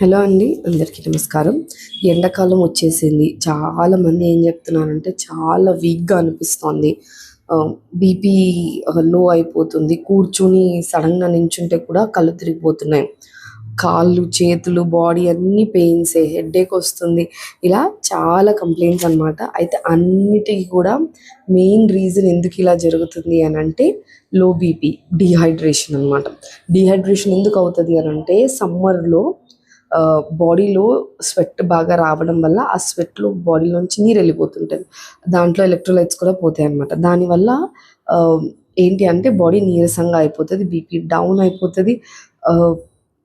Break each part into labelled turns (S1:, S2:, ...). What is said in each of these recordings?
S1: Hello అండి, అందరికీ నమస్కారం. ఎండాకాలం వచ్చేసింది. చాలామంది ఏం చెప్తున్నారంటే చాలా వీక్గా అనిపిస్తోంది, బీపీ లో అయిపోతుంది, కూర్చుని సడన్గా నించుంటే కూడా కళ్ళు తిరిగిపోతున్నాయి, కాళ్ళు చేతులు బాడీ అన్నీ పెయిన్సే, హెడేక్ వస్తుంది, ఇలా చాలా కంప్లైంట్స్ అనమాట. అయితే అన్నిటికీ కూడా మెయిన్ రీజన్ ఎందుకు ఇలా జరుగుతుంది అని అంటే లో బీపీ, డీహైడ్రేషన్ అనమాట. డీహైడ్రేషన్ ఎందుకు అవుతుంది అని అంటే సమ్మర్లో బాడీలో స్వెట్ బాగా రావడం వల్ల ఆ స్వెట్లో బాడీలోంచి నీరు వెళ్ళిపోతుంటుంది, దాంట్లో ఎలక్ట్రోలైట్స్ కూడా పోతాయి అన్నమాట. దానివల్ల ఏంటి అంటే బాడీ నీరసంగా అయిపోతుంది, బీపీ డౌన్ అయిపోతుంది,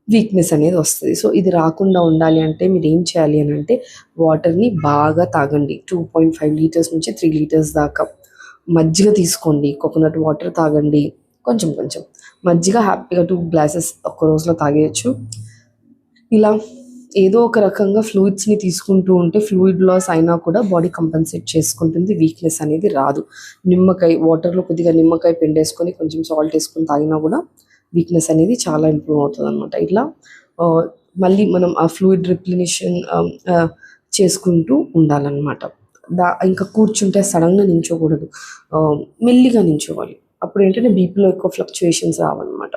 S1: వీక్నెస్ అనేది వస్తుంది. సో ఇది రాకుండా ఉండాలి అంటే మీరు ఏం చేయాలి అని అంటే వాటర్ని బాగా తాగండి, 2.5 లీటర్స్ నుంచి 3 లీటర్స్ దాకా. మజ్జిగ తీసుకోండి, కోకోనట్ వాటర్ తాగండి, కొంచెం కొంచెం మజ్జిగ హ్యాపీగా 2 గ్లాసెస్ ఒక్క రోజులో తాగేయచ్చు. ఇలా ఏదో ఒక రకంగా ఫ్లూయిడ్స్ని తీసుకుంటూ ఉంటే ఫ్లూయిడ్ లాస్ అయినా కూడా బాడీ కంపెన్సేట్ చేసుకుంటుంది, వీక్నెస్ అనేది రాదు. నిమ్మకాయ వాటర్లో కొద్దిగా నిమ్మకాయ పిండేసుకొని కొంచెం సాల్ట్ వేసుకొని తాగినా కూడా వీక్నెస్ అనేది చాలా ఇంప్రూవ్ అవుతుంది అనమాట. ఇట్లా మళ్ళీ మనం ఆ ఫ్లూయిడ్ రిప్లినిషన్ చేసుకుంటూ ఉండాలన్నమాట. ఇంకా కూర్చుంటే సడన్గా నించోకూడదు, మెల్లిగా నించోవాలి. అప్పుడు ఏంటంటే బీపీలో ఎక్కువ ఫ్లక్చుయేషన్స్ రావన్నమాట.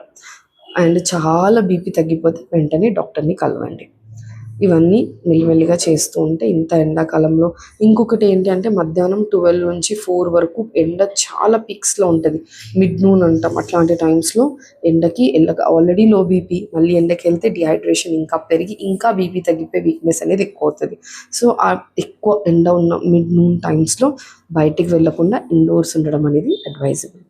S1: అండ్ చాలా బీపీ తగ్గిపోతే వెంటనే డాక్టర్ని కలవండి. ఇవన్నీ మెల్లిమెల్లిగా చేస్తూ ఉంటే ఇంత ఎండాకాలంలో ఇంకొకటి ఏంటి అంటే మధ్యాహ్నం 12 నుంచి 4 వరకు ఎండ చాలా పీక్స్లో ఉంటుంది, మిడ్ నూన్ అంటాం. అట్లాంటి టైమ్స్లో ఎండకి ఆల్రెడీ లో బీపీ, మళ్ళీ ఎండకి వెళ్తే డిహైడ్రేషన్ ఇంకా పెరిగి ఇంకా బీపీ తగ్గిపోయి వీక్నెస్ అనేది ఎక్కువ అవుతుంది. సో ఆ ఎక్కువ ఎండ ఉన్న మిడ్ నూన్ టైమ్స్లో బయటికి వెళ్ళకుండా ఇండోర్స్ ఉండడం అనేది అడ్వైజబుల్.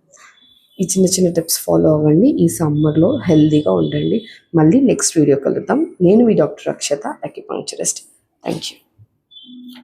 S1: ఈ చిన్న చిన్న టిప్స్ ఫాలో అవ్వండి, ఈ సమ్మర్లో హెల్తీగా ఉండండి. మళ్ళీ నెక్స్ట్ వీడియో కలుద్దాం. నేను మీ doctor Akshata, acupuncturist. Thank you.